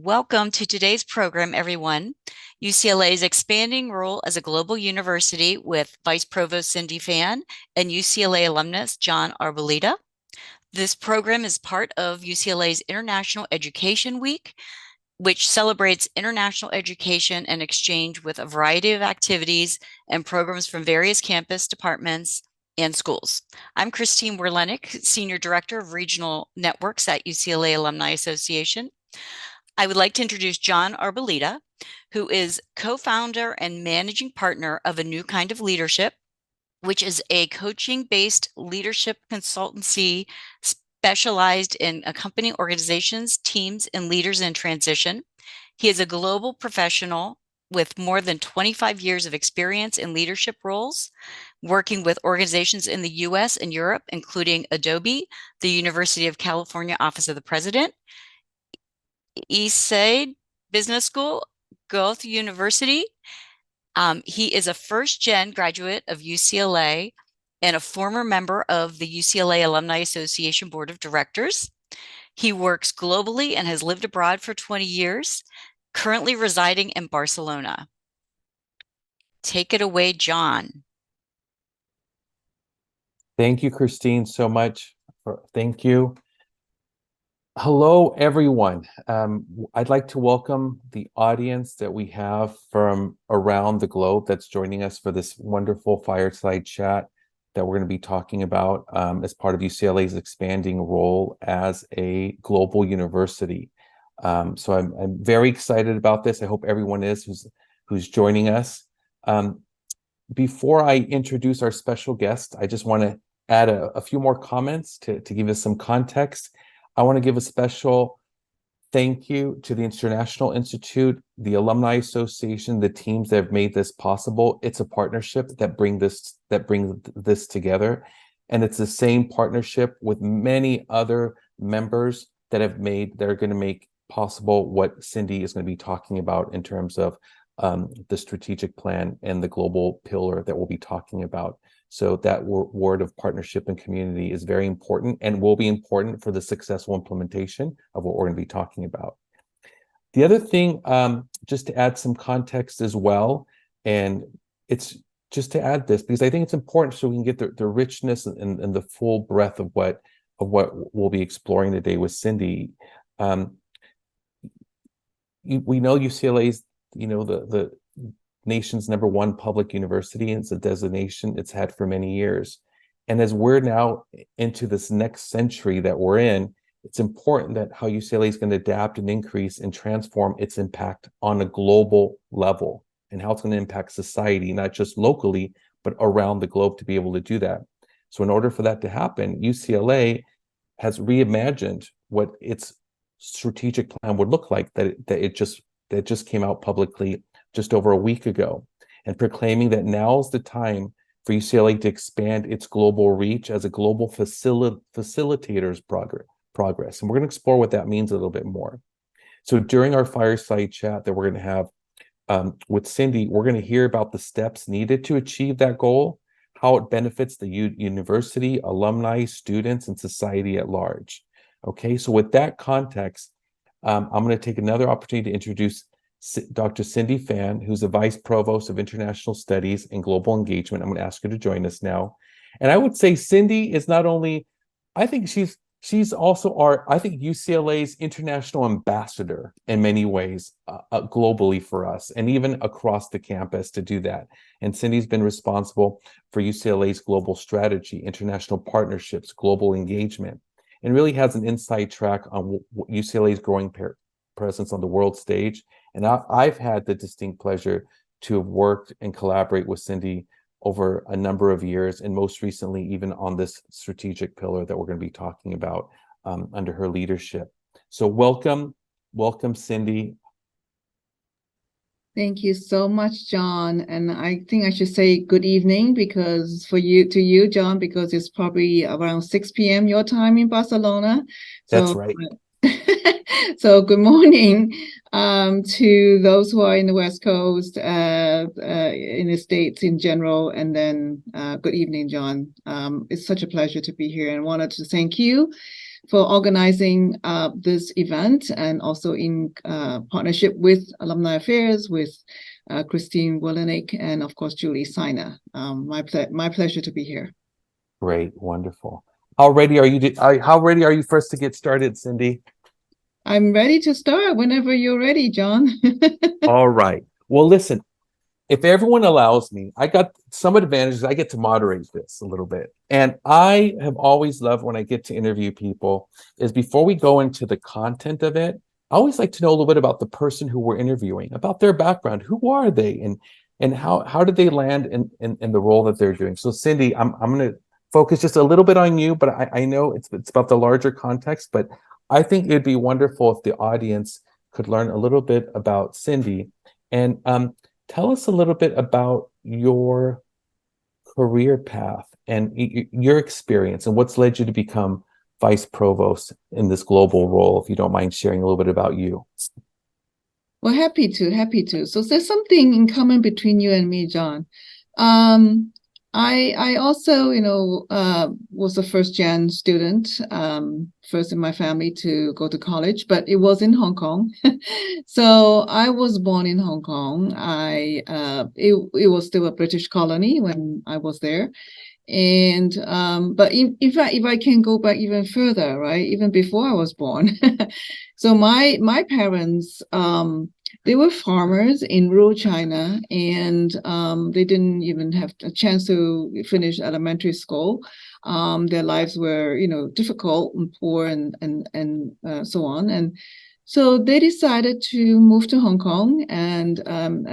Welcome to today's program, everyone. UCLA is expanding role as a global university with Vice Provost Cindy Fan and UCLA alumnus John Arboleda. This program is part of UCLA's International Education Week, which celebrates international education and exchange with a variety of activities and programs from various campus departments and schools. I'm Christine Werlenik, Senior Director of Regional Networks at UCLA Alumni Association. I would like to introduce John Arboleda, who is co-founder and managing partner of A New Kind of Leadership, which is a coaching-based leadership consultancy specialized in accompanying organizations, teams, and leaders in transition. He is a global professional with more than 25 years of experience in leadership roles, working with organizations in the US and Europe, including Adobe, the University of California Office of the President, Eastside Business School, Goethe University. He is a first-gen graduate of UCLA and a former member of the UCLA Alumni Association Board of Directors. He works globally and has lived abroad for 20 years, currently residing in Barcelona. Take it away, John. Thank you, Christine, so much. Thank you. Hello, everyone. I'd like to welcome the audience that we have from around the globe that's joining us for this wonderful fireside chat that we're going to be talking about as part of UCLA's expanding role as a global university. So I'm very excited about this. I hope everyone is who's joining us. Before I introduce our special guest, I just want to add a few more comments to give us some context. I want to give a special thank you to the International Institute, the Alumni Association, the teams that have made this possible. It's a partnership that brings this together. And it's the same partnership with many other members that are going to make possible what Cindy is going to be talking about in terms of the strategic plan and the global pillar that we'll be talking about. So that word of partnership and community is very important and will be important for the successful implementation of what we're going to be talking about. The other thing, just to add some context as well, and it's just to add this because I think it's important so we can get the richness and the full breadth of what we'll be exploring today with Cindy. We know UCLA's, the nation's #1 public university, and it's a designation it's had for many years. And as we're now into this next century that we're in, it's important that how UCLA is going to adapt and increase and transform its impact on a global level and how it's going to impact society, not just locally, but around the globe to be able to do that. So in order for that to happen, UCLA has reimagined what its strategic plan would look like that just came out publicly just over a week ago, and proclaiming that now's the time for UCLA to expand its global reach as a global facilitator's progress. And we're going to explore what that means a little bit more. So during our fireside chat that we're going to have with Cindy, we're going to hear about the steps needed to achieve that goal, how it benefits the university, alumni, students, and society at large. Okay, so with that context, I'm going to take another opportunity to introduce Dr. Cindy Fan, who's the Vice Provost of International Studies and Global Engagement. I'm going to ask her to join us now. And I would say Cindy is not only, I think she's also UCLA's international ambassador in many ways, globally for us, and even across the campus to do that. And Cindy's been responsible for UCLA's global strategy, international partnerships, global engagement, and really has an inside track on UCLA's growing presence on the world stage. And I've had the distinct pleasure to have worked and collaborate with Cindy over a number of years, and most recently even on this strategic pillar that we're going to be talking about under her leadership. So welcome, Cindy. Thank you so much, John. And I think I should say good evening to you, John, because it's probably around 6 p.m. your time in Barcelona. That's right. So good morning to those who are in the West Coast, in the States in general, and then good evening, John. It's such a pleasure to be here and wanted to thank you for organizing this event, and also in partnership with Alumni Affairs, with Christine Willenick, and of course Julie Siner. My pleasure to be here. Great, wonderful. How ready are you for us to get started, Cindy? I'm ready to start whenever you're ready, John. All right. Well, listen, if everyone allows me, I got some advantages. I get to moderate this a little bit. And I have always loved when I get to interview people is before we go into the content of it, I always like to know a little bit about the person who we're interviewing, about their background. Who are they? And how did they land in the role that they're doing? So Cindy, I'm going to focus just a little bit on you, but I know it's about the larger context, but I think it'd be wonderful if the audience could learn a little bit about Cindy. And tell us a little bit about your career path and your experience and what's led you to become vice provost in this global role, if you don't mind sharing a little bit about you. Well, happy to. So there's something in common between you and me, John. I also, was a first-gen student, first in my family to go to college, but it was in Hong Kong. So I was born in Hong Kong. It was still a British colony when I was there. And but in fact, if I can go back even further, right, even before I was born. So my parents, they were farmers in rural China, and they didn't even have a chance to finish elementary school. Their lives were, difficult and poor and so on. And so they decided to move to Hong Kong, and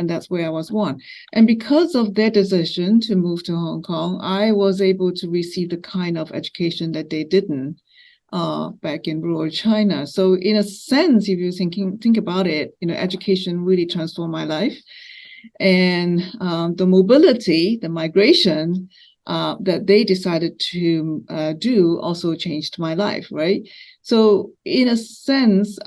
that's where I was born. And because of their decision to move to Hong Kong, I was able to receive the kind of education that they didn't back in rural China. So in a sense, if you think about it, education really transformed my life. And the mobility, the migration that they decided to do also changed my life, right? So in a sense,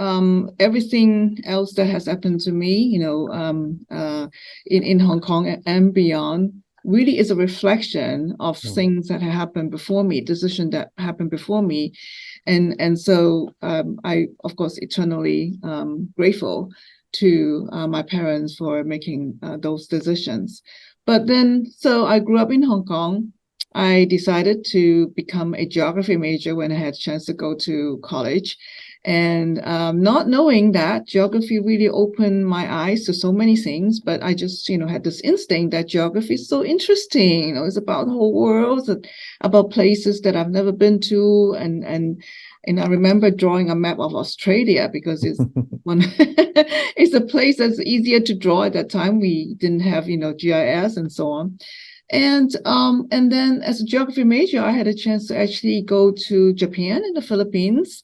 everything else that has happened to me, in Hong Kong and beyond, really is a reflection of things that have happened before me, decisions that happened before me. And so I, of course, eternally grateful to my parents for making those decisions. But then, so I grew up in Hong Kong. I decided to become a geography major when I had a chance to go to college. And not knowing that geography really opened my eyes to so many things, but I just, had this instinct that geography is so interesting. It's about the whole world, about places that I've never been to. And I remember drawing a map of Australia because it's it's a place that's easier to draw at that time. We didn't have, GIS and so on. And then as a geography major, I had a chance to actually go to Japan and the Philippines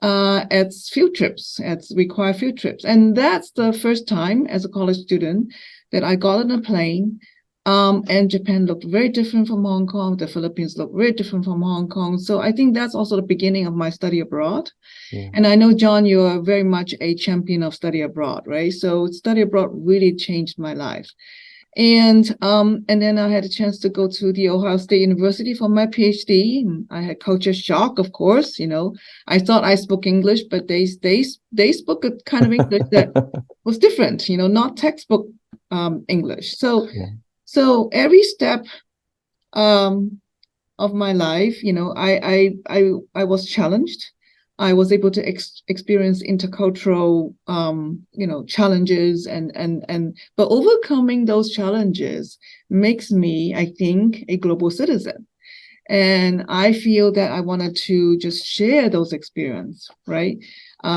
at field trips, at required field trips. And that's the first time as a college student that I got on a plane. And Japan looked very different from Hong Kong. The Philippines looked very different from Hong Kong. So I think that's also the beginning of my study abroad. Yeah. And I know, John, you are very much a champion of study abroad, right? So study abroad really changed my life. And then I had a chance to go to the Ohio State University for my PhD. And I had culture shock, of course. I thought I spoke English, but they spoke a kind of English that was different. Not textbook English. So yeah. So every step of my life, I was challenged. I was able to experience intercultural, challenges, but overcoming those challenges makes me, I think, a global citizen. And I feel that I wanted to just share those experiences, right,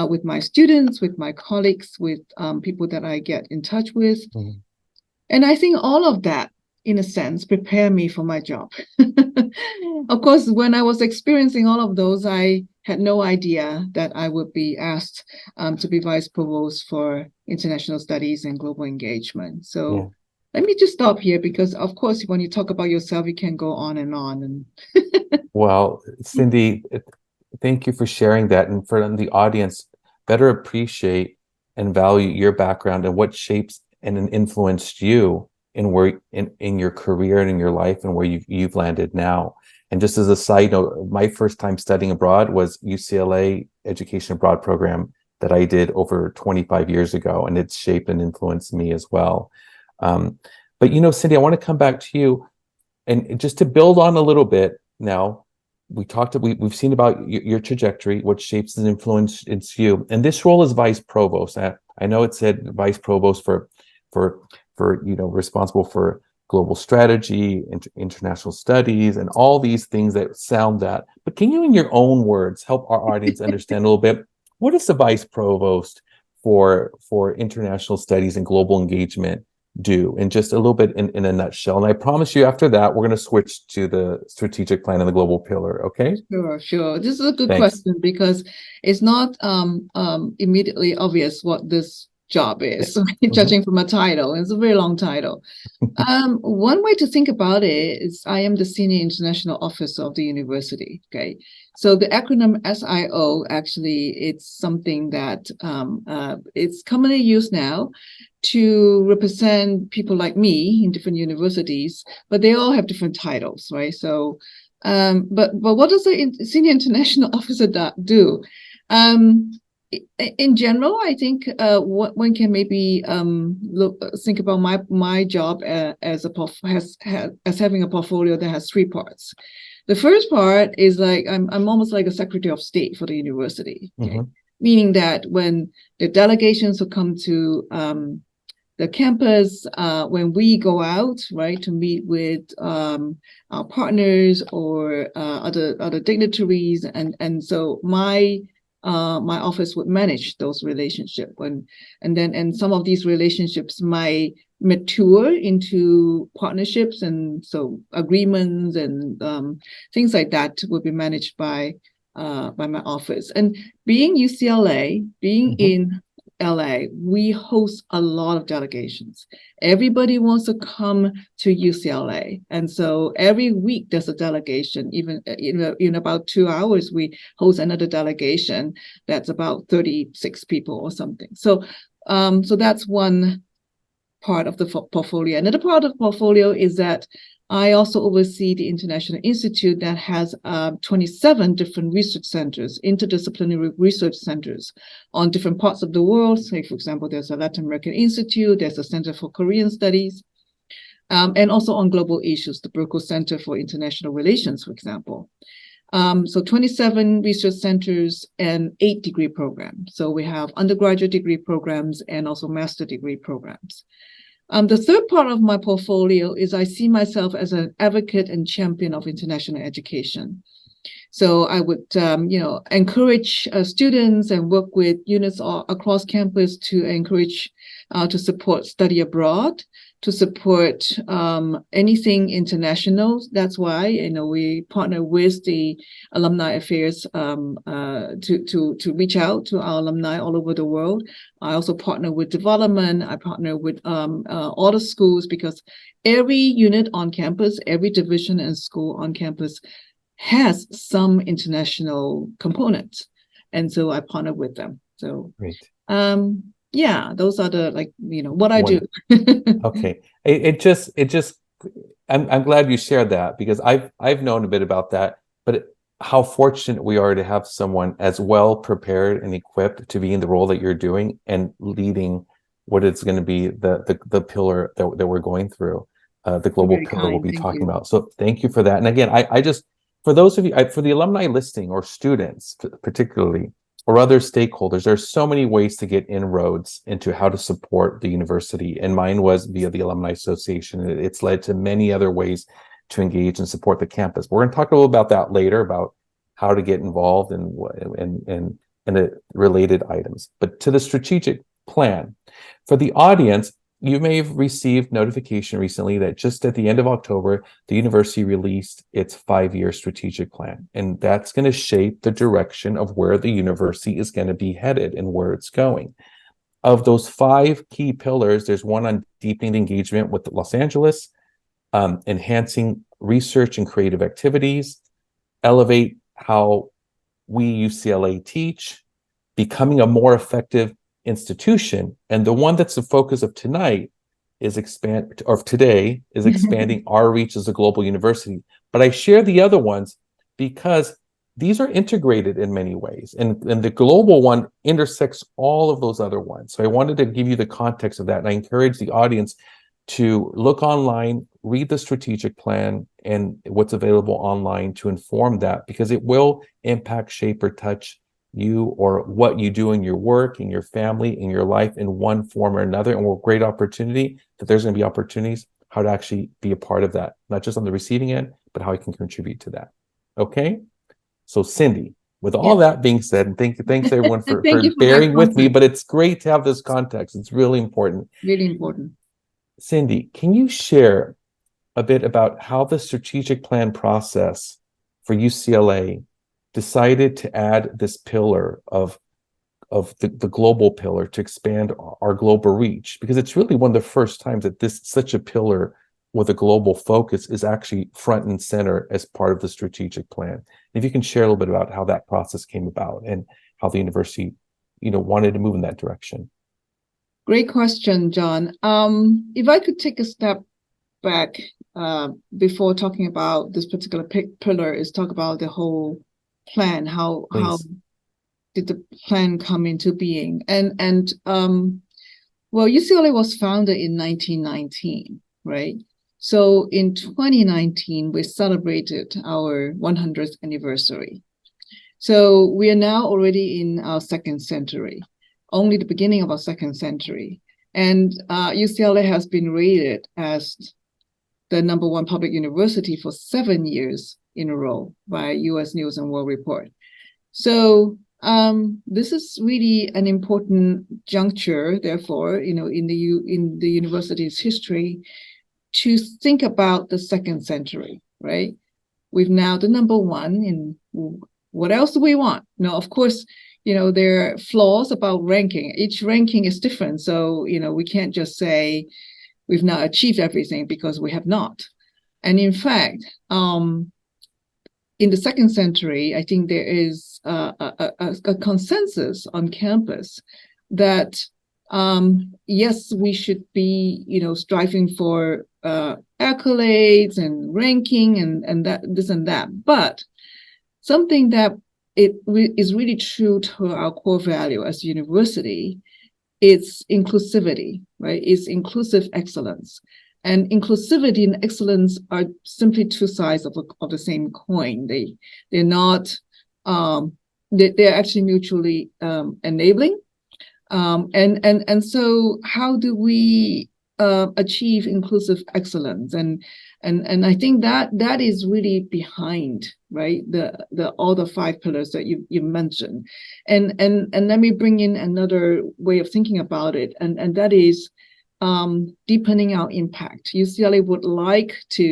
with my students, with my colleagues, with people that I get in touch with. Mm-hmm. And I think all of that, in a sense, prepare me for my job. Of course, when I was experiencing all of those, I had no idea that I would be asked to be vice provost for international studies and global engagement. So yeah. Let me just stop here because, of course, when you talk about yourself, you can go on and on. And Well, Cindy, thank you for sharing that, and for the audience better appreciate and value your background and what shapes and influenced you in your career and in your life and where you've landed now. And just as a side note, my first time studying abroad was UCLA Education Abroad program that I did over 25 years ago, and it's shaped and influenced me as well. But Cindy, I want to come back to you, and just to build on a little bit now. We've seen about your trajectory, what shapes and influences you, and this role as vice provost. I know it said vice provost for responsible for global strategy, international studies, and all these things that sound that. But can you, in your own words, help our audience understand a little bit, what is the vice provost for international studies and global engagement do, in just a little bit in a nutshell? And I promise you, after that, we're going to switch to the strategic plan and the global pillar. Okay? Sure. This is a good Thanks. question, because it's not immediately obvious what this job is, judging from a title. It's a very long title. One way to think about it is I am the Senior International Officer of the university. Okay, so the acronym SIO, actually, it's something that it's commonly used now to represent people like me in different universities, but they all have different titles, right? So, but what does the Senior International Officer do? In general, I think one can maybe think about my job as having a portfolio that has three parts. The first part is like I'm almost like a Secretary of State for the university, okay? Meaning that when the delegations will come to the campus, when we go out, right, to meet with our partners or other dignitaries, and so my office would manage those relationships, and some of these relationships might mature into partnerships, and so agreements and things like that would be managed by my office. And being UCLA, being in LA, we host a lot of delegations. Everybody wants to come to UCLA, and so every week there's a delegation. Even in about 2 hours, we host another delegation that's about 36 people or something. So that's one part of the portfolio. Another part of the portfolio is that I also oversee the International Institute that has 27 different research centers, interdisciplinary research centers on different parts of the world. Say, for example, there's a Latin American Institute, there's a Center for Korean Studies, and also on global issues, the Berkeley Center for International Relations, for example. So 27 research centers and 8 degree programs. So we have undergraduate degree programs and also master degree programs. The third part of my portfolio is I see myself as an advocate and champion of international education. So I would, encourage students and work with units across campus to encourage, to support study abroad, to support anything international. That's why, we partner with the Alumni Affairs to reach out to our alumni all over the world. I also partner with development. I partner with all the schools, because every unit on campus, every division and school on campus has some international components, and so I partner with them. So great. Yeah, those are the what I do. Okay, I'm glad you shared that, because I've known a bit about that, but how fortunate we are to have someone as well prepared and equipped to be in the role that you're doing and leading what is going to be the pillar that we're going through, the global pillar we'll be talking about. So thank you for that. And again, I just, for those of you, for the alumni listening, or students particularly, or other stakeholders, there's so many ways to get inroads into how to support the university. And mine was via the Alumni Association. It's led to many other ways to engage and support the campus. We're going to talk a little about that later, about how to get involved and the related items. But to the strategic plan, for the audience, you may have received notification recently that just at the end of October, the university released its 5-year strategic plan. And that's going to shape the direction of where the university is going to be headed and where it's going. Of those 5 key pillars, there's one on deepening engagement with Los Angeles, enhancing research and creative activities, elevate how we UCLA teach, becoming a more effective institution. And the one that's the focus of tonight is expanding our reach as a global university. But I share the other ones because these are integrated in many ways. And the global one intersects all of those other ones. So I wanted to give you the context of that. And I encourage the audience to look online, read the strategic plan and what's available online to inform that, because it will impact, shape, or touch you or what you do in your work, in your family, in your life in one form or another. And we're a great opportunity that there's going to be opportunities how to actually be a part of that, not just on the receiving end, but how you can contribute to that. Okay? So Cindy, with all that being said, and thanks everyone for bearing with me, but it's great to have this context. It's really important. Really important. Cindy, can you share a bit about how the strategic plan process for UCLA decided to add this pillar of the global pillar to expand our global reach? Because it's really one of the first times that such a pillar with a global focus is actually front and center as part of the strategic plan. If you can share a little bit about how that process came about and how the university, wanted to move in that direction. Great question, John. If I could take a step back before talking about this particular pillar, is talk about the whole plan. How did the plan come into being? And well, UCLA was founded in 1919, right? So in 2019, we celebrated our 100th anniversary. So we are now already in our second century, only the beginning of our second century. And UCLA has been rated as the #1 public university for 7 years in a row by US News and World Report. So this is really an important juncture, therefore, in the university's history, to think about the second century, right? We've now the #1 in what else do we want? Now, of course, there are flaws about ranking. Each ranking is different. So, we can't just say we've now achieved everything, because we have not. And in fact, in the second century, I think there is a consensus on campus that, yes, we should be, striving for accolades and ranking and that, this and that. But something that is really true to our core value as a university, it's inclusivity, right? It's inclusive excellence. And inclusivity and excellence are simply two sides of the same coin. They're not, they're actually mutually enabling. And so how do we achieve inclusive excellence? And I think that is really behind, right, all the 5 pillars that you mentioned. And let me bring in another way of thinking about it, and that is deepening our impact. UCLA would like to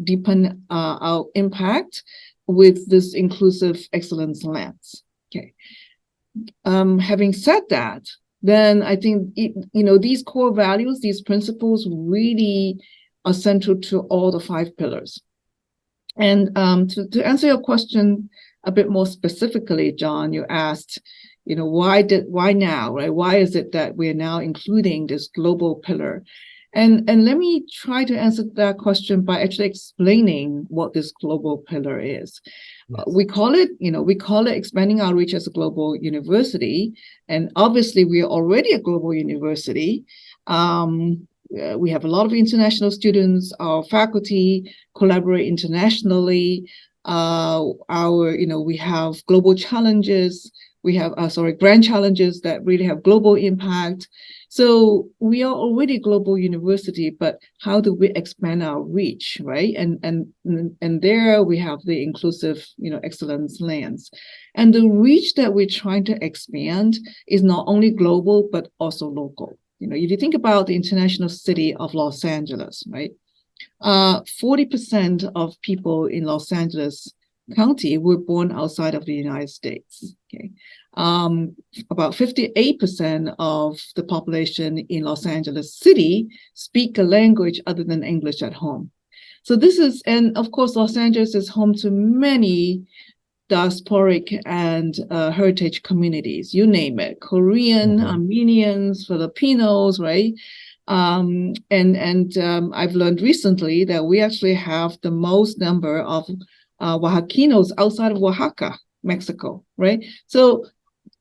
deepen our impact with this inclusive excellence lens. Okay. Having said that, then I think these core values, these principles, really are central to all the 5 pillars. And to answer your question a bit more specifically, John, you asked, why now, right? Why is it that we're now including this global pillar? And let me try to answer that question by actually explaining what this global pillar is. Yes. We call it expanding our reach as a global university. And obviously, we are already a global university. We have a lot of international students. Our faculty collaborate internationally. We have global challenges. We have, grand challenges that really have global impact. So we are already a global university, but how do we expand our reach, right? And there we have the inclusive, excellence lens. And the reach that we're trying to expand is not only global, but also local. If you think about the international city of Los Angeles, right? 40% of people in Los Angeles County were born outside of the United States. Okay, about 58% of the population in Los Angeles City speak a language other than English at home. So and of course, Los Angeles is home to many diasporic and heritage communities, you name it, Korean, Armenians, Filipinos, right? I've learned recently that we actually have the most number of Oaxacanos outside of Oaxaca, Mexico, right? So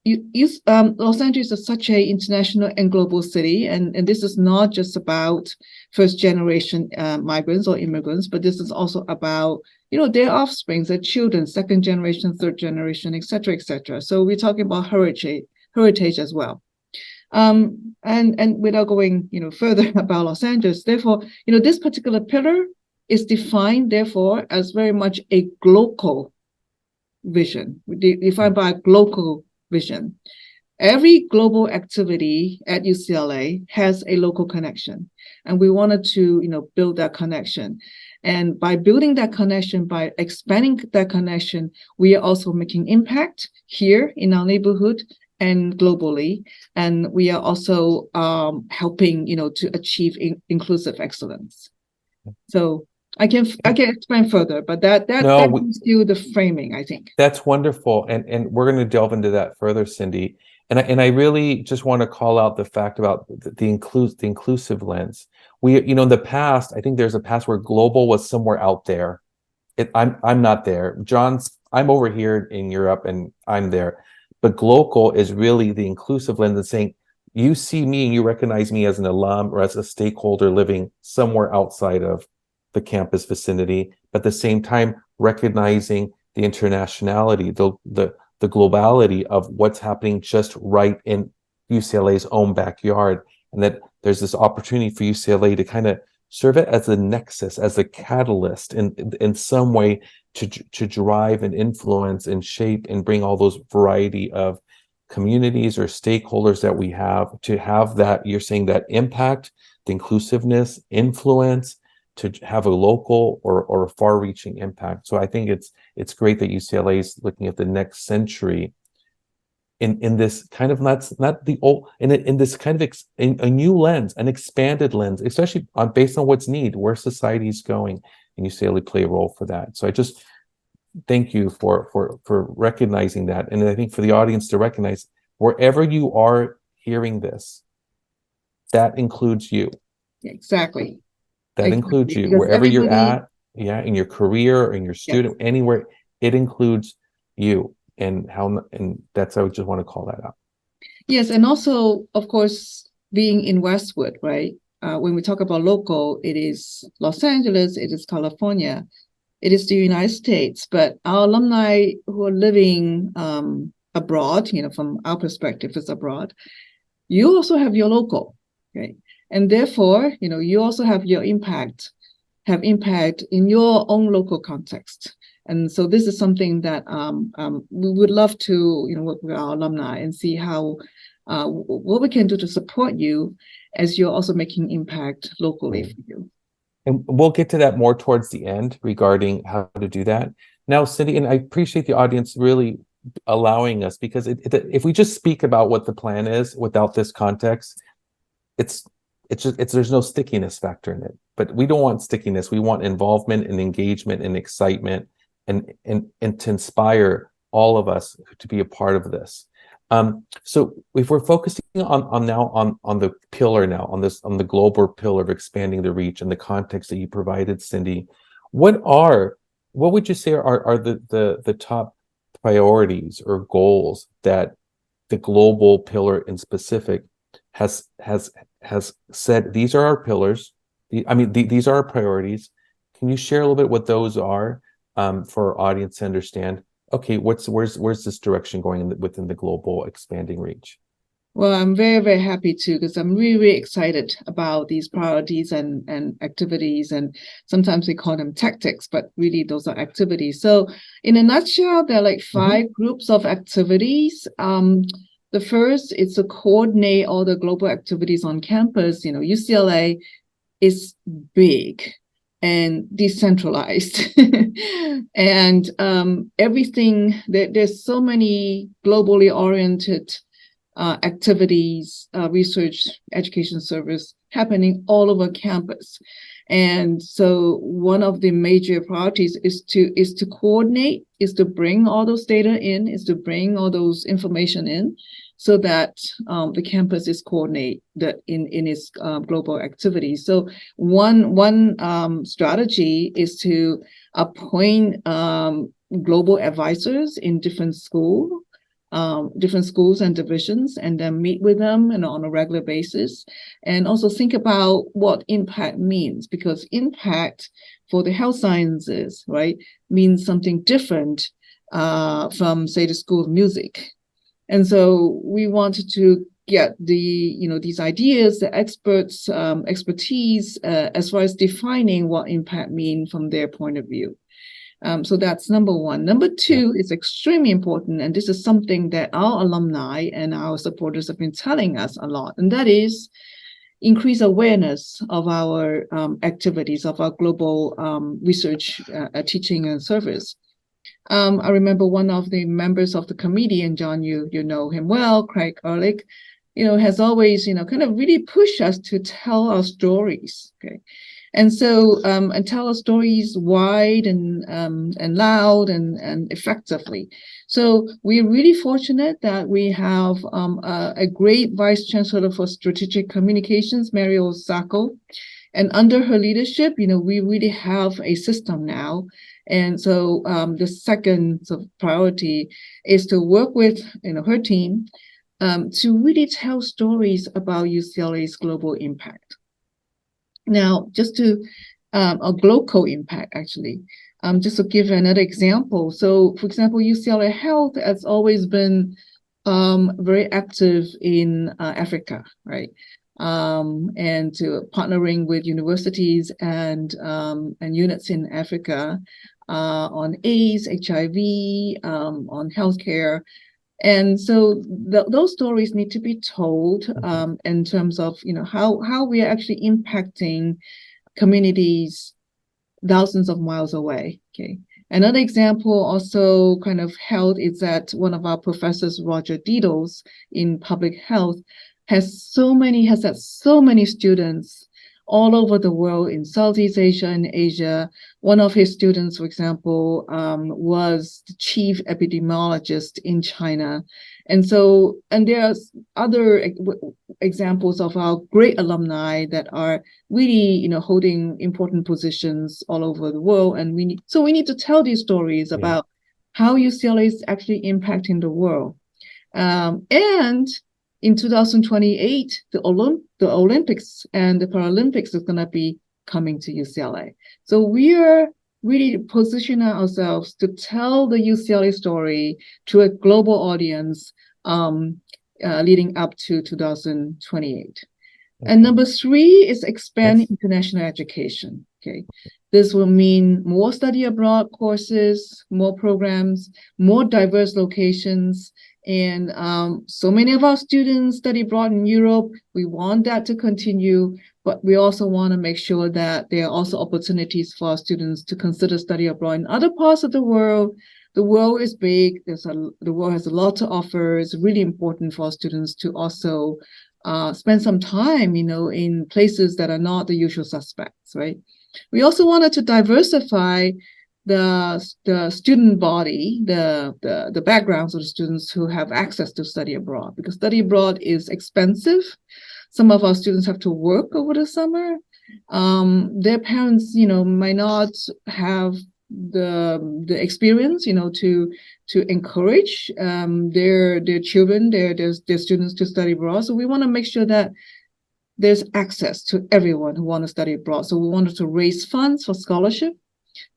Los Angeles is such a international and global city, and this is not just about first generation migrants or immigrants, but this is also about their offspring, their children, second generation, third generation, et cetera, et cetera. So we're talking about heritage as well. And without going further about Los Angeles, therefore this particular pillar is defined therefore as very much a global vision, defined by a global vision. Every global activity at UCLA has a local connection, and we wanted to build that connection. And by building that connection, by expanding that connection, we are also making impact here in our neighborhood and globally. And we are also helping to achieve inclusive excellence. So I can explain further, but that gives you the framing, I think. That's wonderful, and we're going to delve into that further, Cindy. And I really just want to call out the fact about the inclusive lens. We, in the past, I think there's a past where global was somewhere out there. I'm not there. I'm over here in Europe, and I'm there. But global is really the inclusive lens and saying, you see me and you recognize me as an alum or as a stakeholder living somewhere outside of the campus vicinity, but at the same time recognizing the internationality, the globality of what's happening just right in UCLA's own backyard, and that there's this opportunity for UCLA to kind of serve it as a nexus, as a catalyst in some way to drive and influence and shape and bring all those variety of communities or stakeholders that we have, to have that, you're saying, that impact, the inclusiveness, influence, to have a local or a far-reaching impact. So I think it's great that UCLA is looking at the next century in this kind of not the old, in this kind of a new lens, an expanded lens, especially based on what's needed, where society is going, and UCLA play a role for that. So I just thank you for recognizing that, and I think for the audience to recognize, wherever you are hearing this, that includes you. Exactly. That includes you, because wherever you're at, in your career or in your student, anywhere, it includes you, and that's, I would just want to call that out. Yes, and also, of course, being in Westwood, right? When we talk about local, it is Los Angeles, it is California, it is the United States, but our alumni who are living abroad, from our perspective, is abroad. You also have your local, okay? And therefore, you also have your impact in your own local context. And so this is something that we would love to, work with our alumni and see how what we can do to support you as you're also making impact locally for you. And we'll get to that more towards the end regarding how to do that. Now, Cindy, and I appreciate the audience really allowing us, because if we just speak about what the plan is without this context, there's no stickiness factor in it. But we don't want stickiness. We want involvement and engagement and excitement, and to inspire all of us to be a part of this. So if we're focusing on the pillar now, on the global pillar of expanding the reach and the context that you provided, Cindy, what would you say are the top priorities or goals that the global pillar in specific has said, these are our pillars, these are our priorities? Can you share a little bit what those are, for our audience to understand, okay, where's this direction going within the global expanding reach? Well, I'm very, very happy to, because I'm really, really excited about these priorities and activities. And sometimes we call them tactics, but really those are activities. So in a nutshell, there are like 5 groups of activities. The first is to coordinate all the global activities on campus. UCLA is big and decentralized. And everything, there's so many globally oriented activities, research, education service happening all over campus. And so one of the major priorities is to coordinate, is to bring all those data in, is to bring all those information in, so that the campus is coordinated in its global activities. So one strategy is to appoint global advisors in different schools and divisions, and then meet with them on a regular basis, and also think about what impact means, because impact for the health sciences, right, means something different from, say, the School of Music. And so we wanted to get these ideas, the experts, expertise, as far as defining what impact means from their point of view. So that's number one. Number two is extremely important, and this is something that our alumni and our supporters have been telling us a lot, and that is increase awareness of our activities, of our global research, teaching, and service. I remember one of the members of the committee, and John, you know him well, Craig Ehrlich, has always, kind of really pushed us to tell our stories. Okay. And so, and tell our stories wide and loud and effectively. So we're really fortunate that we have a great Vice Chancellor for Strategic Communications, Mario Sacco. And under her leadership, we really have a system now. And so the second sort of priority is to work with her team to really tell stories about UCLA's global impact. Now, just to a global impact, actually, just to give another example. So, for example, UCLA Health has always been very active in Africa, right? And to partnering with universities and units in Africa on AIDS, HIV, on healthcare. And so those stories need to be told in terms of how we are actually impacting communities thousands of miles away. Okay. Another example also kind of held is that one of our professors, Roger Didos, in public health, has had so many students all over the world, in Southeast Asia and Asia. One of his students, for example, was the chief epidemiologist in China. And there are other examples of our great alumni that are really, holding important positions all over the world. And we need to tell these stories about how UCLA is actually impacting the world. And in 2028, the Olympics and the Paralympics is going to be coming to UCLA. So we are really positioning ourselves to tell the UCLA story to a global audience leading up to 2028. Okay. And number three is expand international education. Okay. This will mean more study abroad courses, more programs, more diverse locations. And so many of our students study abroad in Europe. We want that to continue, but we also want to make sure that there are also opportunities for our students to consider study abroad in other parts of the world. The world is big. The world has a lot to offer. It's really important for our students to also spend some time, in places that are not the usual suspects, right? We also wanted to diversify the student body, the backgrounds of the students who have access to study abroad, because study abroad is expensive. Some of our students have to work over the summer. Their parents, might not have the experience, to encourage their children, their students to study abroad. So we want to make sure that there's access to everyone who want to study abroad. So we wanted to raise funds for scholarship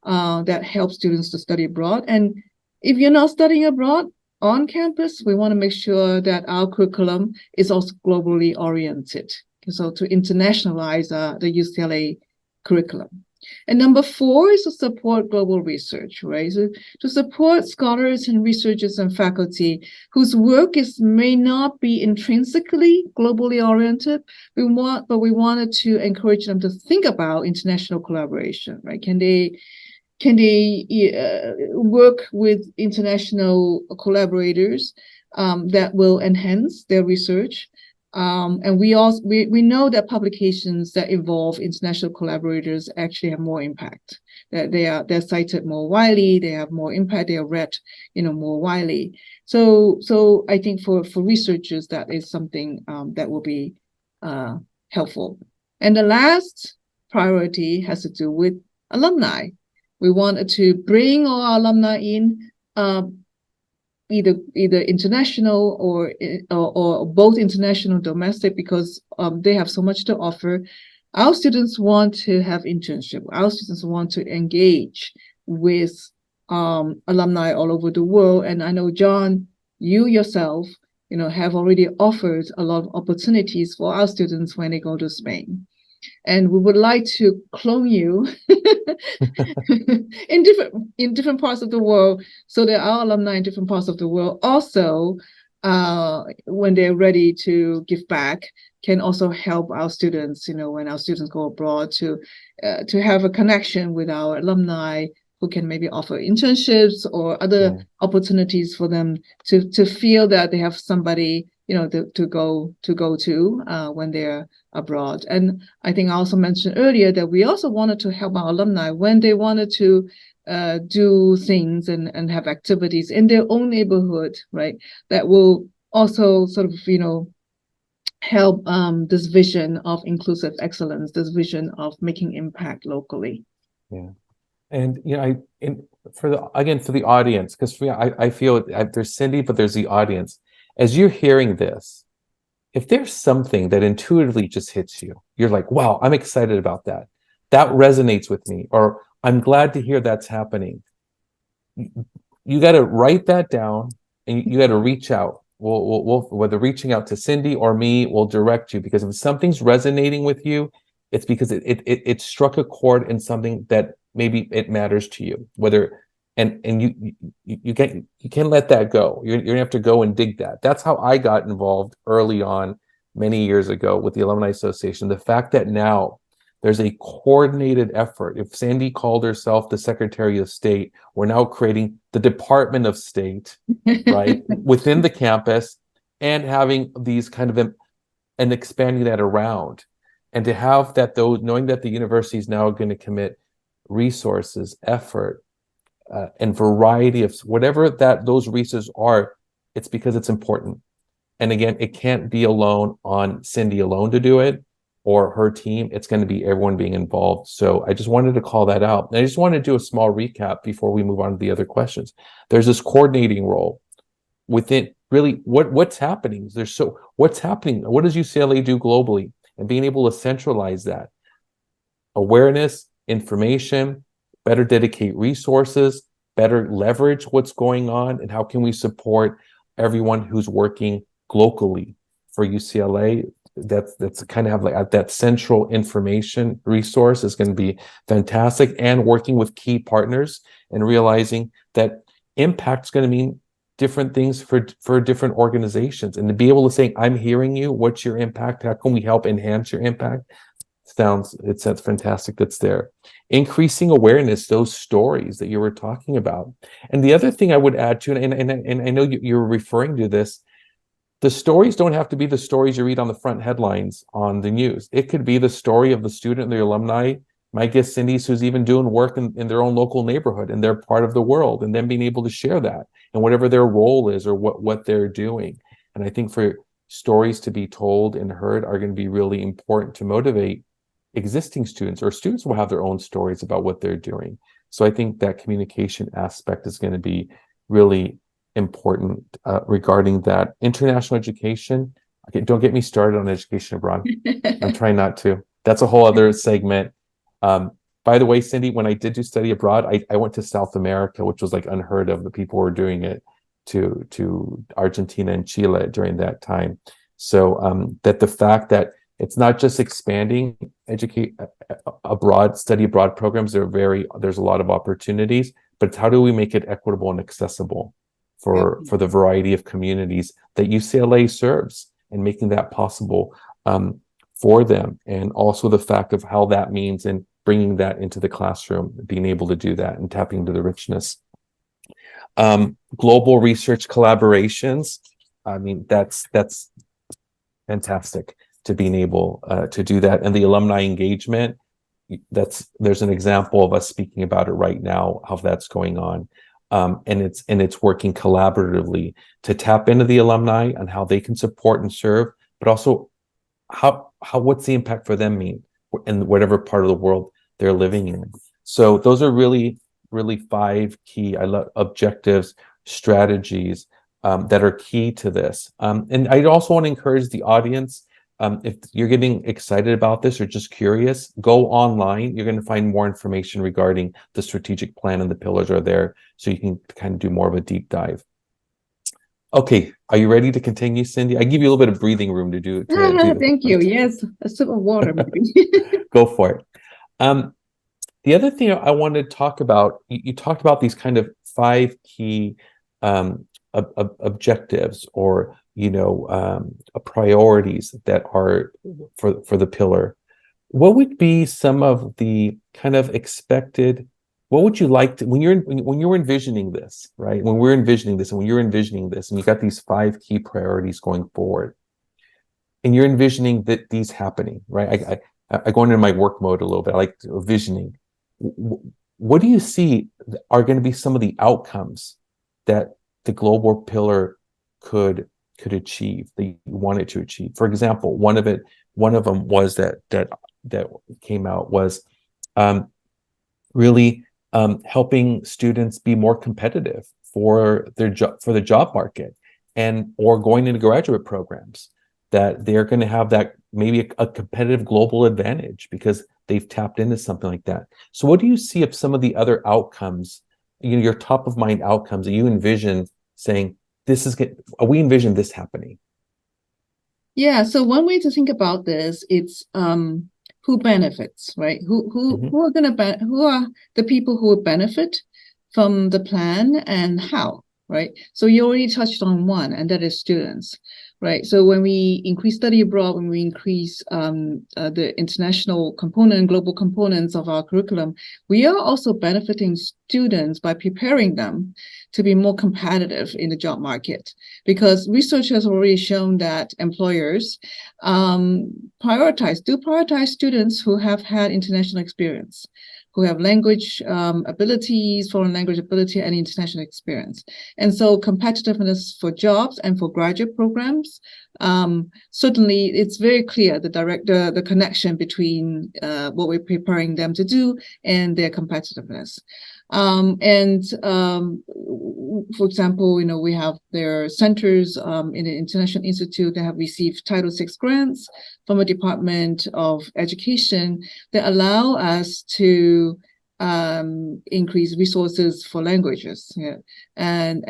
that helps students to study abroad. And if you're not studying abroad on campus, we want to make sure that our curriculum is also globally oriented. So to internationalize the UCLA curriculum. And number four is to support global research, right? So to support scholars and researchers and faculty whose work may not be intrinsically globally oriented, but we wanted to encourage them to think about international collaboration, right? Can they work with international collaborators that will enhance their research. And we know that publications that involve international collaborators actually have more impact. That they're cited more widely, they have more impact, they are read, more widely. So I think for researchers, that is something that will be helpful. And the last priority has to do with alumni. We wanted to bring our alumni in, either international or both international and domestic, because they have so much to offer. Our students want to have internship. Our students want to engage with alumni all over the world. And I know, John, you yourself, have already offered a lot of opportunities for our students when they go to Spain. And we would like to clone you in different parts of the world, so that our alumni in different parts of the world also, when they're ready to give back, can also help our students, when our students go abroad, to have a connection with our alumni, who can maybe offer internships or other opportunities for them to feel that they have somebody, to go to when they're abroad. And I think I also mentioned earlier that we also wanted to help our alumni when they wanted to do things and have activities in their own neighborhood, right? That will also sort of, help this vision of inclusive excellence, this vision of making impact locally. Yeah. And for the audience, because I feel there's Cindy, but there's the audience. As you're hearing this, if there's something that intuitively just hits you, you're like, wow, I'm excited about that. That resonates with me, or I'm glad to hear that's happening. You got to write that down, and you got to reach out. We'll whether reaching out to Cindy or me, will direct you, because if something's resonating with you, it's because it struck a chord in something that maybe it matters to you. And you can't let that go. You're gonna have to go and dig that. That's how I got involved early on, many years ago, with the Alumni Association. The fact that now there's a coordinated effort. If Sandy called herself the Secretary of State, we're now creating the Department of State, right, within the campus, and having these kind of and expanding that around, and to have that, though, knowing that the university is now going to commit resources, effort, and variety of whatever that those resources are, it's because it's important. And again, it can't be alone on Cindy alone to do it, or her team. It's going to be everyone being involved. So I just wanted to call that out. And I just want to do a small recap before we move on to the other questions. There's this coordinating role within really what's happening. What's happening? What does UCLA do globally? And being able to centralize that awareness, information, better dedicate resources, better leverage what's going on, and how can we support everyone who's working locally for UCLA. That's kind of have like that central information resource is going to be fantastic, and working with key partners and realizing that impact is going to mean different things for different organizations, and to be able to say, I'm hearing you, what's your impact, how can we help enhance your impact? Sounds fantastic. That's there. Increasing awareness, those stories that you were talking about. And the other thing I would add to, and I know you're referring to this, the stories don't have to be the stories you read on the front headlines on the news. It could be the story of the student and the alumni. My guest Cindy's, who's even doing work in their own local neighborhood, and they're part of the world, and then being able to share that and whatever their role is or what they're doing. And I think for stories to be told and heard are going to be really important to motivate existing students, or students will have their own stories about what they're doing. So I think that communication aspect is going to be really important regarding that. International education, okay, don't get me started on education abroad. I'm trying not to. That's a whole other segment. By the way, Cindy, when I did do study abroad, I went to South America, which was like unheard of. The people were doing it to Argentina and Chile during that time. So that the fact that it's not just expanding study abroad programs. There's a lot of opportunities, but it's how do we make it equitable and accessible for the variety of communities that UCLA serves, and making that possible for them. And also the fact of how that means in bringing that into the classroom, being able to do that and tapping into the richness. Global research collaborations. I mean, that's fantastic to being able to do that. And the alumni engagement, there's an example of us speaking about it right now, how that's going on. And it's working collaboratively to tap into the alumni and how they can support and serve, but also what's the impact for them mean in whatever part of the world they're living in. So those are really, really 5 key objectives, strategies that are key to this. And I also want to encourage the audience, if you're getting excited about this or just curious, go online. You're going to find more information regarding the strategic plan, and the pillars are there, so you can kind of do more of a deep dive. Okay, are you ready to continue, Cindy? I give you a little bit of breathing room to do. Thank you. Yes, a sip of water, maybe. Go for it. The other thing I wanted to talk about, you talked about these kind of 5 key objectives, or priorities that are for the pillar. What would be some of the kind of expected? What would you like to, when you're envisioning this, right? When we're envisioning this, and when you're envisioning this, and you got these 5 key priorities going forward, and you're envisioning that these happening, right? I go into my work mode a little bit. I like visioning. What do you see are going to be some of the outcomes that the global pillar could achieve, that you want it to achieve? For example, one of them was that came out was really helping students be more competitive for the job market, or going into graduate programs, that they're going to have that maybe a competitive global advantage because they've tapped into something like that. So what do you see of some of the other outcomes, your top of mind outcomes that you envision saying, we envision this happening? Yeah, so one way to think about this, it's who benefits, right? Who are who are the people who will benefit from the plan, and how, right? So you already touched on one, and that is students, right? So when we increase study abroad, when we increase the international component, global components of our curriculum, we are also benefiting students by preparing them to be more competitive in the job market, because research has already shown that employers prioritize students who have had international experience, who have language abilities, foreign language ability, and international experience. And so competitiveness for jobs and for graduate programs, certainly it's very clear the connection between what we're preparing them to do and their competitiveness. For example, we have their centers in the International Institute that have received Title VI grants from a Department of Education that allow us to increase resources for languages. Yeah. And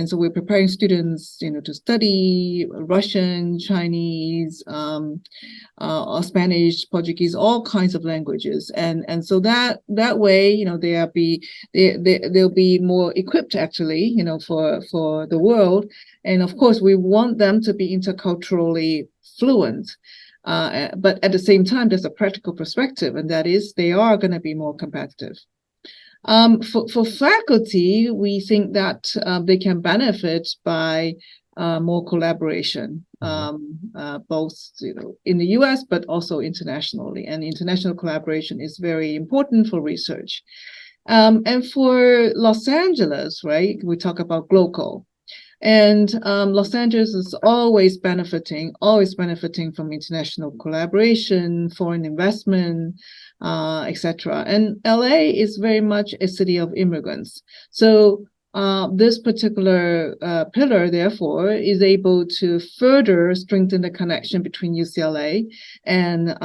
so we're preparing students, to study Russian, Chinese, or Spanish, Portuguese, all kinds of languages. And so that way, they'll be more equipped actually, for the world. And of course, we want them to be interculturally fluent. But at the same time, there's a practical perspective, and that is they are going to be more competitive. For faculty, we think that they can benefit by more collaboration, both in the US, but also internationally. And international collaboration is very important for research. And for Los Angeles, right, we talk about GLOCAL. And Los Angeles is always benefiting from international collaboration, foreign investment, etc. And LA is very much a city of immigrants. So this particular pillar, therefore, is able to further strengthen the connection between UCLA and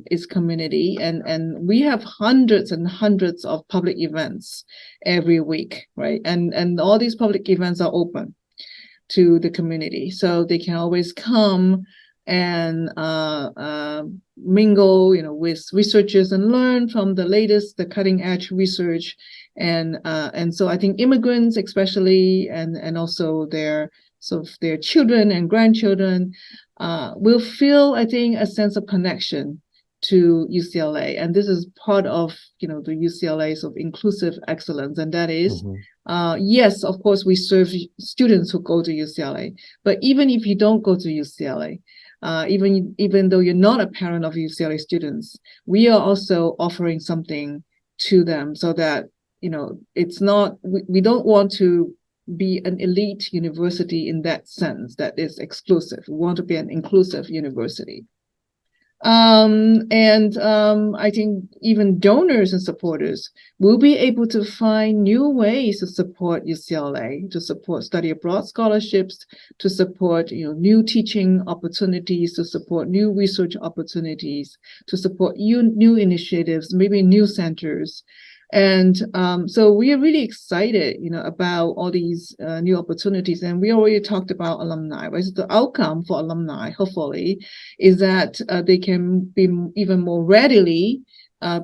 its community. And we have hundreds and hundreds of public events every week, right? And all these public events are open to the community, so they can always come and mingle, with researchers and learn from the cutting edge research, and so I think immigrants, especially, and also their children and grandchildren, will feel, I think, a sense of connection to UCLA, and this is part of the UCLA's of inclusive excellence, and that is, yes, of course, we serve students who go to UCLA, but even if you don't go to UCLA, even though you're not a parent of UCLA students, we are also offering something to them so that it's not, we don't want to be an elite university in that sense that is exclusive. We want to be an inclusive university. I think even donors and supporters will be able to find new ways to support UCLA, to support study abroad scholarships, to support new teaching opportunities, to support new research opportunities, to support new initiatives, maybe new centers. And so we are really excited, about all these new opportunities. And we already talked about alumni, right? So the outcome for alumni, hopefully, is that they can be even more readily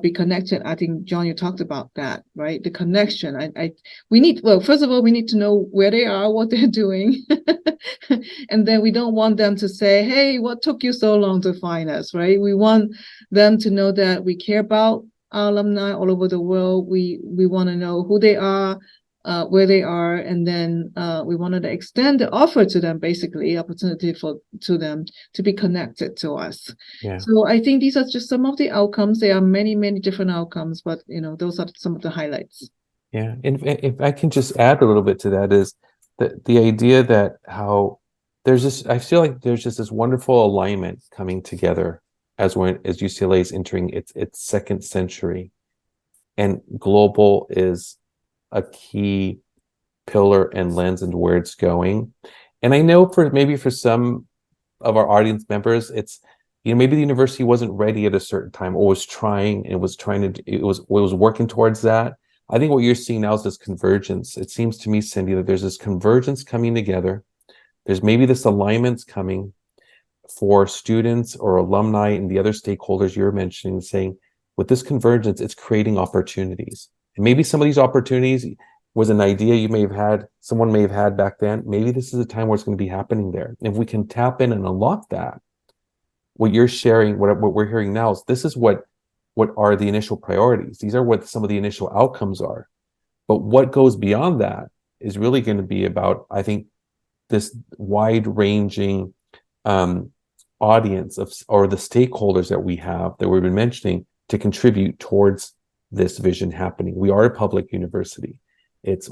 be connected. I think, John, you talked about that, right? The connection. First of all, we need to know where they are, what they're doing. And then we don't want them to say, hey, what took you so long to find us, right? We want them to know that we care about our alumni all over the world. We want to know who they are, where they are, and then we wanted to extend the offer to them, basically, opportunity to them to be connected to us. Yeah. So I think these are just some of the outcomes. There are many, many different outcomes, but those are some of the highlights. Yeah, and if I can just add a little bit to that, is the idea that how there's this, I feel like there's just this wonderful alignment coming together as UCLA is entering its second century, and global is a key pillar and lens into where it's going. And I know for some of our audience members, it's maybe the university wasn't ready at a certain time, or was trying it was working towards that. I think what you're seeing now is this convergence. It seems to me, Cindy, that there's this convergence coming together. There's maybe this alignment's coming for students or alumni and the other stakeholders you're mentioning, saying with this convergence, it's creating opportunities. And maybe some of these opportunities was an idea someone may have had back then. Maybe this is a time where it's going to be happening there. And if we can tap in and unlock that, what you're sharing, what we're hearing now is this is what are the initial priorities. These are what some of the initial outcomes are. But what goes beyond that is really going to be about, I think, this wide-ranging audience or the stakeholders that we've been mentioning to contribute towards this vision happening. We are a public university.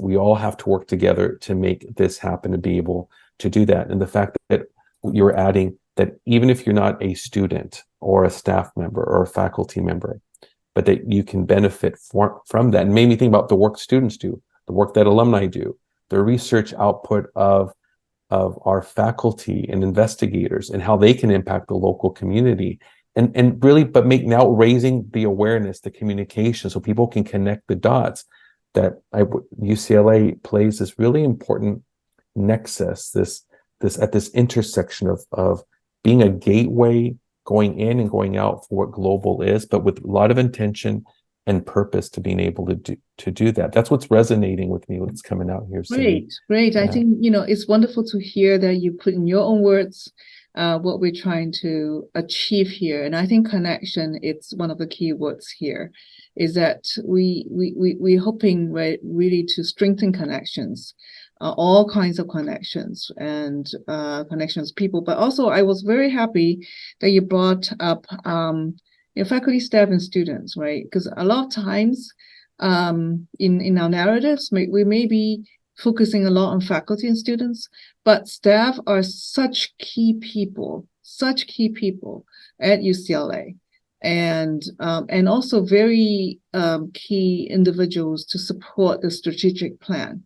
We all have to work together to make this happen, to be able to do that. And the fact that you're adding that even if you're not a student or a staff member or a faculty member, but that you can benefit from that. And made me think about the work students do, the work that alumni do, the research output of our faculty and investigators, and how they can impact the local community, and really, but now raising the awareness, the communication, so people can connect the dots. That UCLA plays this really important nexus, this at this intersection of being a gateway, going in and going out for what global is, but with a lot of intention and purpose to being able to do that. That's what's resonating with me, what's coming out here. Great. Yeah. I think, it's wonderful to hear that you put in your own words what we're trying to achieve here. And I think connection, it's one of the key words here, is that we're hoping really to strengthen connections, all kinds of connections and connections people. But also I was very happy that you brought up faculty, staff, and students, right? Because a lot of times in our narratives, we may be focusing a lot on faculty and students, but staff are such key people at UCLA, and also very key individuals to support the strategic plan.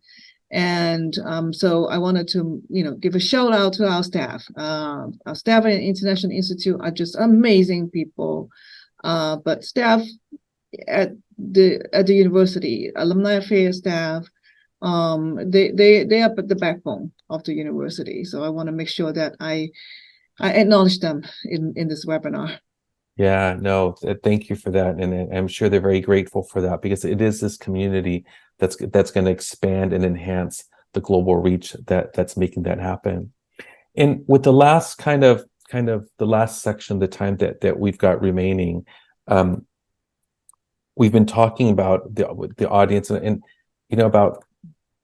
And so I wanted to, give a shout out to our staff. Our staff at International Institute are just amazing people. But staff at the university, alumni affairs staff, they are the backbone of the university. So I want to make sure that I acknowledge them in this webinar. Yeah, no, thank you for that. And I'm sure they're very grateful for that, because it is this community that's going to expand and enhance the global reach that's making that happen. And with the last kind of kind of the last section of the time that we've got remaining, we've been talking about the audience and about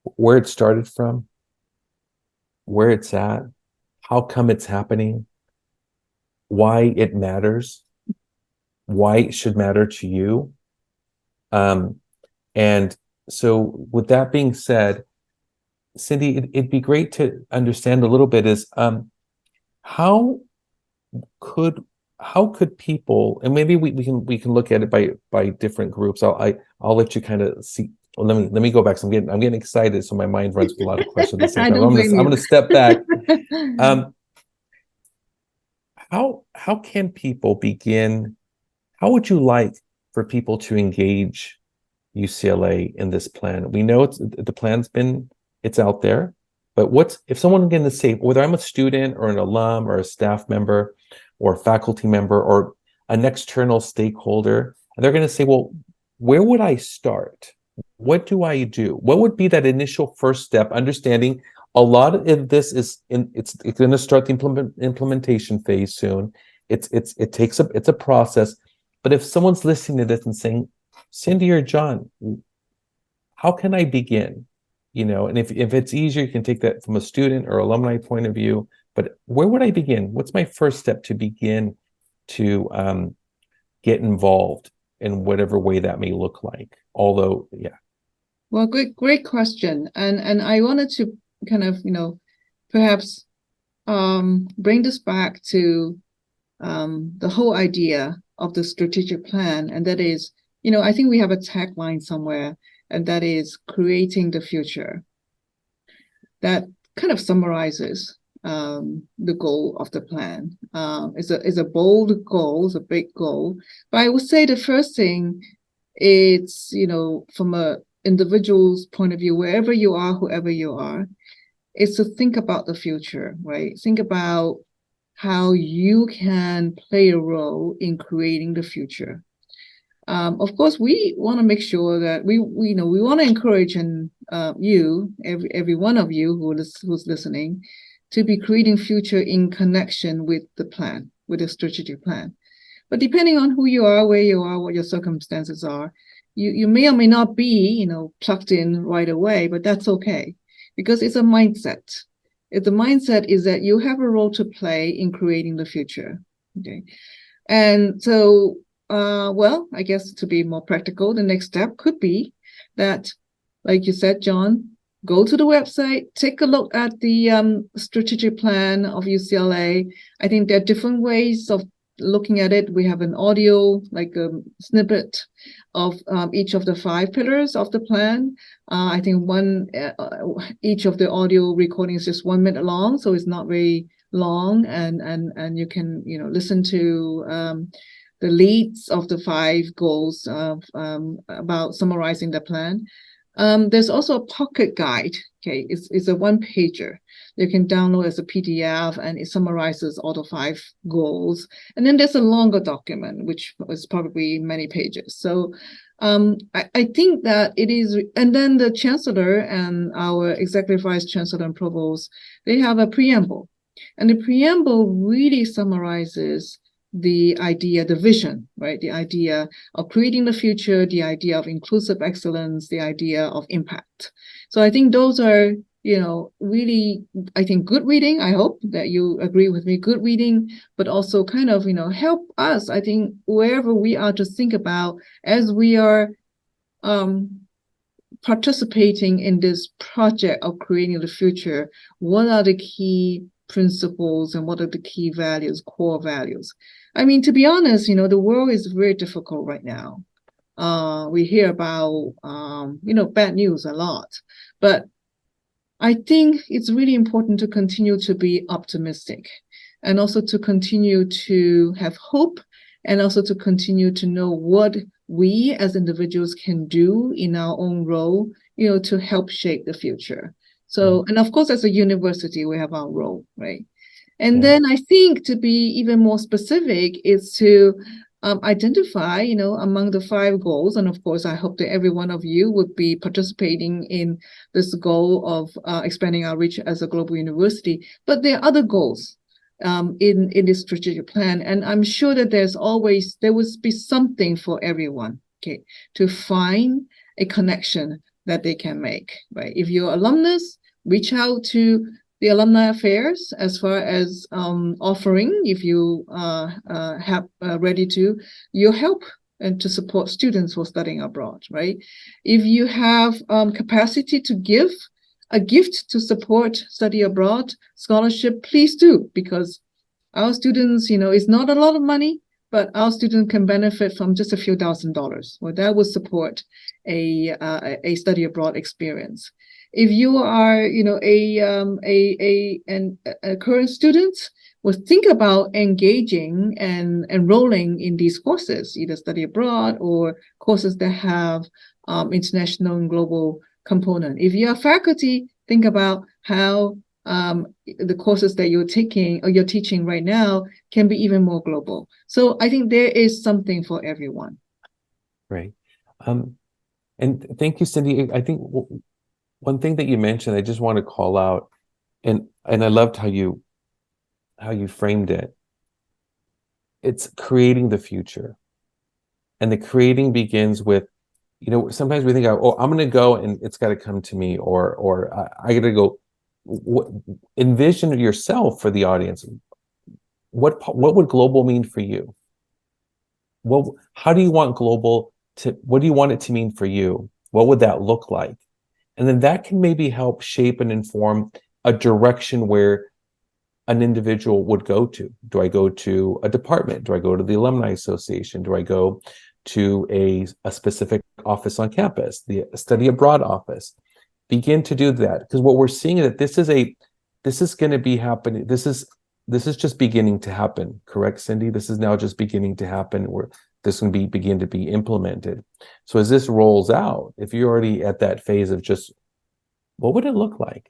where it started from, where it's at, how come it's happening, why it matters, why it should matter to you. And so with that being said, Cindy, it'd be great to understand a little bit is how could people, and maybe we can look at it by different groups. I'll let you kind of see. Well, let me go back. So I'm getting excited, so my mind runs with a lot of questions at the same time. I'm gonna step back. How can people begin? How would you like for people to engage UCLA in this plan? We know the plan's it's out there, but if someone going to say, whether I'm a student or an alum or a staff member or a faculty member or an external stakeholder, and they're going to say, well, where would I start? What do I do? What would be that initial first step? Understanding a lot of this it's going to start the implementation phase soon. It's a process. But if someone's listening to this and saying, Cindy or John, how can I begin? And if it's easier, you can take that from a student or alumni point of view. But where would I begin? What's my first step to begin to get involved in whatever way that may look like? Although, yeah. Well, great question. And I wanted to kind of, perhaps bring this back to the whole idea of the strategic plan. And that is, I think we have a tagline somewhere, and that is creating the future. That kind of summarizes the goal of the plan. It's a bold goal, it's a big goal. But I would say the first thing, it's, from a individual's point of view, wherever you are, whoever you are, is to think about the future, right? Think about how you can play a role in creating the future. Of course, we want to make sure that we want to encourage every one of you who's listening, to be creating future in connection with the plan, with the strategic plan. But depending on who you are, where you are, what your circumstances are, you may or may not be, plugged in right away, but that's okay, because it's a mindset. The mindset is that you have a role to play in creating the future. Okay, and so, I guess to be more practical, the next step could be that, like you said, John, go to the website, take a look at the strategic plan of UCLA. I think there are different ways of looking at it. We have an audio, like a snippet of each of the 5 pillars of the plan. I think each of the audio recordings is just 1 minute long, so it's not very long, and you can listen to the leads of the 5 goals about summarizing the plan. There's also a pocket guide. Okay, it's a 1-pager. You can download as a PDF, and it summarizes all the 5 goals. And then there's a longer document, which is probably many pages. So I think that it is, and then the chancellor and our executive vice chancellor and provost, they have a preamble. And the preamble really summarizes the idea, the vision, right? The idea of creating the future, the idea of inclusive excellence, the idea of impact. So I think those are, really, I think, good reading. I hope that you agree with me, good reading, but also kind of, help us, I think, wherever we are, to think about, as we are participating in this project of creating the future, what are the key principles and what are the key values, core values? I mean, to be honest, the world is very difficult right now. We hear about, bad news a lot, but I think it's really important to continue to be optimistic, and also to continue to have hope, and also to continue to know what we as individuals can do in our own role, to help shape the future. So, and of course, as a university, we have our role, right? And then I think, to be even more specific, is to identify, among the 5 goals. And of course, I hope that every one of you would be participating in this goal of expanding our reach as a global university. But there are other goals. in this strategic plan. And I'm sure that there will be something for everyone, okay, to find a connection that they can make, right? If you're alumnus, reach out to the alumni affairs as far as offering, if you have ready to, your help and to support students who are studying abroad, right? If you have capacity to give a gift to support study abroad scholarship, please do, because our students, it's not a lot of money, but our students can benefit from just a few $1,000s. Well, that would support a study abroad experience. If you are, a current student, well, think about engaging and enrolling in these courses, either study abroad or courses that have international and global component. If you're faculty, think about how the courses that you're taking or you're teaching right now can be even more global. So I think there is something for everyone. Right. And thank you, Cindy. I think one thing that you mentioned, I just want to call out, and I loved how you framed it. It's creating the future. And the creating begins with, sometimes we think, oh, I'm going to go and it's got to come to me, or I got to go. Envision yourself for the audience. What would global mean for you? How do you want global what do you want it to mean for you? What would that look like? And then that can maybe help shape and inform a direction where an individual would go to. Do I go to a department? Do I go to the Alumni Association? Do I go to a specific office on campus, the study abroad office? Begin to do that, because what we're seeing is that this is going to be happening. This is just beginning to happen, correct, Cindy? This is now just beginning to happen, where this can begin to be implemented. So as this rolls out, if you're already at that phase of just, what would it look like?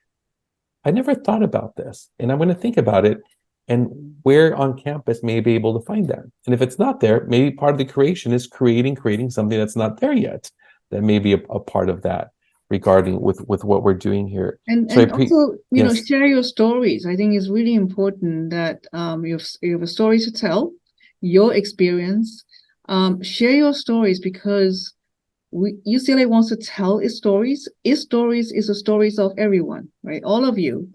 I never thought about this, and I'm going to think about it, and where on campus may I be able to find that? And if it's not there, maybe part of the creation is creating something that's not there yet. That may be a part of that, regarding with what we're doing here. And also, yes. share your stories. I think it's really important that you have a story to tell, your experience. Share your stories, because UCLA wants to tell its stories. Its stories is the stories of everyone, right? All of you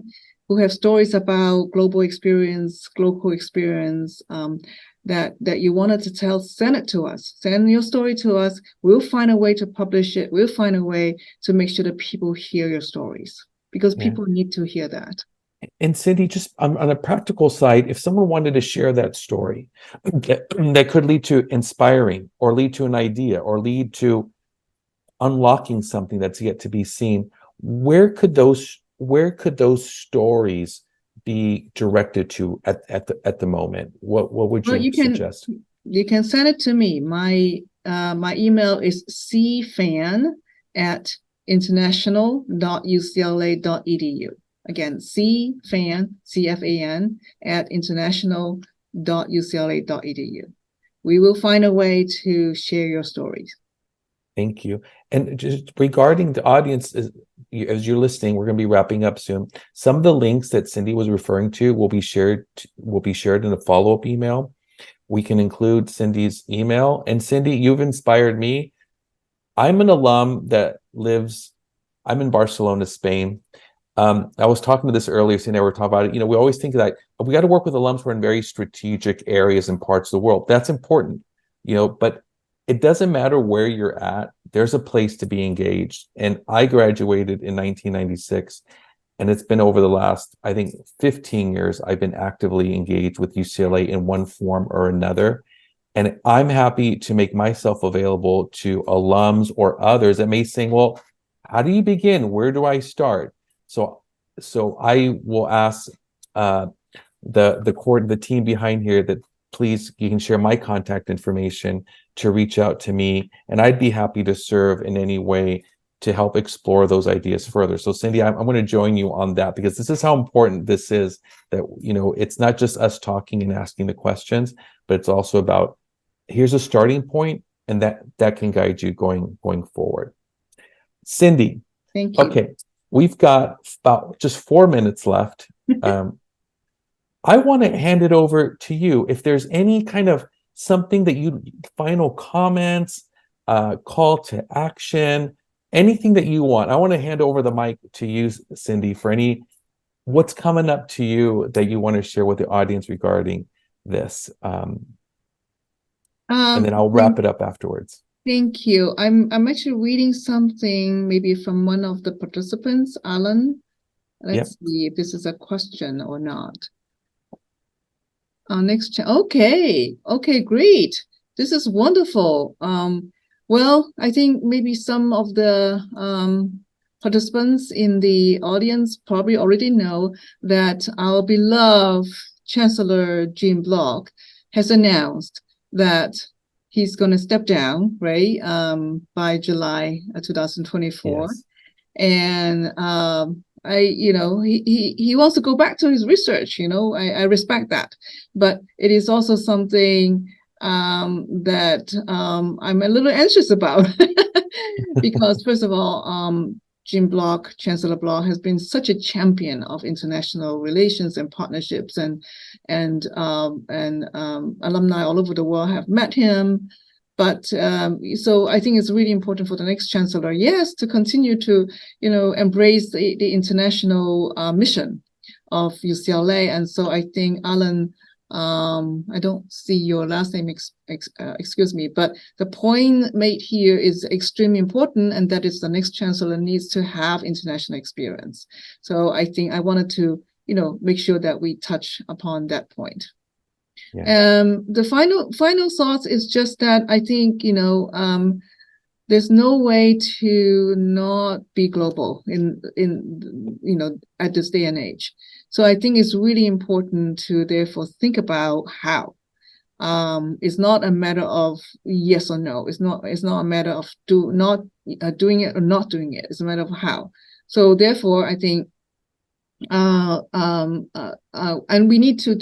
who have stories about global experience, local experience, that you wanted to tell, send it to us. Send your story to us. We'll find a way to publish it. We'll find a way to make sure that people hear your stories, because people need to hear that. And Cindy, just on a practical side, if someone wanted to share that story that could lead to inspiring, or lead to an idea, or lead to unlocking something that's yet to be seen, where could those stories be directed to at the moment? What would you suggest? You can send it to me. My email is cfan@international.ucla.edu. Again, cfan @international.ucla.edu. We will find a way to share your stories. Thank you. And just regarding the audience, as you're listening, we're going to be wrapping up soon. Some of the links that Cindy was referring to will be shared in a follow-up email. We can include Cindy's email. And Cindy, you've inspired me. I'm an alum that I'm in Barcelona, Spain. I was talking to this earlier, Cindy, we were talking about it. We always think that we got to work with alums who are in very strategic areas and parts of the world. That's important, but it doesn't matter where you're at. There's a place to be engaged. And I graduated in 1996, and it's been over the last, I think, 15 years, I've been actively engaged with UCLA in one form or another. And I'm happy to make myself available to alums or others that may say, well, how do you begin? Where do I start? So I will ask the team behind here that please, you can share my contact information to reach out to me, and I'd be happy to serve in any way to help explore those ideas further. So Cindy, I'm going to join you on that, because this is how important this is, that, it's not just us talking and asking the questions, but it's also about, here's a starting point, and that can guide you going forward. Cindy. Thank you. Okay. We've got about just 4 minutes left. I want to hand it over to you. If there's any kind of something that final comments, call to action, anything that you want, I want to hand over the mic to you, Cindy, for what's coming up to you that you want to share with the audience regarding this. And then I'll wrap it up afterwards. Thank you. I'm actually reading something maybe from one of the participants, Alan. Let's see if this is a question or not. Okay, great. This is wonderful. Well, I think maybe some of the participants in the audience probably already know that our beloved Chancellor Jim Block has announced that he's going to step down, right, by July 2024. Yes. And he wants to go back to his research. I respect that, but it is also something that I'm a little anxious about because first of all, Jim Block, Chancellor Block, has been such a champion of international relations and partnerships, and alumni all over the world have met him. But so I think it's really important for the next chancellor, yes, to continue to, embrace the international mission of UCLA. And so I think, Alan, I don't see your last name, excuse me, but the point made here is extremely important, and that is the next chancellor needs to have international experience. So I think I wanted to, make sure that we touch upon that point. Yeah. The final thoughts is just that I think, there's no way to not be global in at this day and age. So I think it's really important to therefore think about how. It's not a matter of yes or no. It's not a matter of not doing it or not doing it. It's a matter of how. So therefore, I think and we need to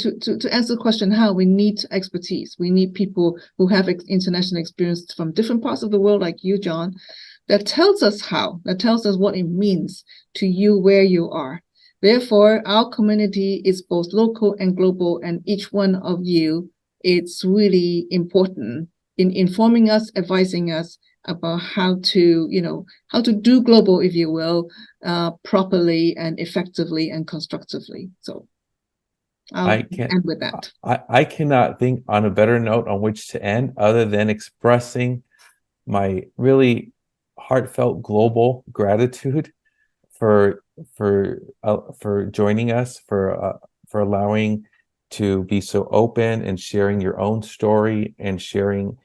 answer the question how. We need expertise. We need people who have international experience from different parts of the world, like you, John, that tells us how, that tells us what it means to you where you are. Therefore, our community is both local and global, and each one of you, it's really important in informing us, advising us about how to do global, if you will, properly and effectively and constructively. So I'll end with that. I cannot think on a better note on which to end other than expressing my really heartfelt global gratitude for joining us, for allowing to be so open and sharing your own story and sharing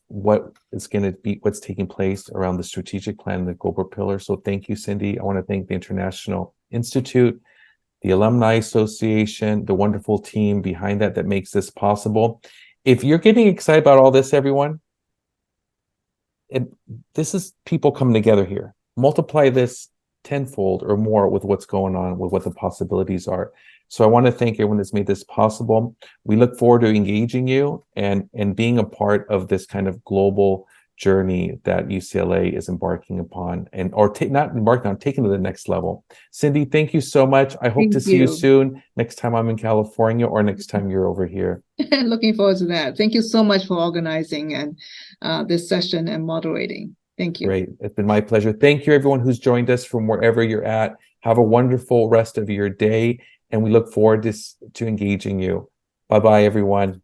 what's taking place around the strategic plan, the global pillar. So thank you, Cindy. I want to thank the International Institute, the Alumni Association, the wonderful team behind that makes this possible. If you're getting excited about all this, everyone, this is people coming together here. Multiply this tenfold or more with what's going on, with what the possibilities are. So I want to thank everyone that's made this possible. We look forward to engaging you and being a part of this kind of global journey that UCLA is embarking upon, not embarking on, taking to the next level. Cindy, thank you so much. I hope to see you soon, next time I'm in California or next time you're over here. Looking forward to that. Thank you so much for organizing and this session and moderating. Thank you. Great. It's been my pleasure. Thank you, everyone who's joined us from wherever you're at. Have a wonderful rest of your day, and we look forward to engaging you. Bye-bye, everyone.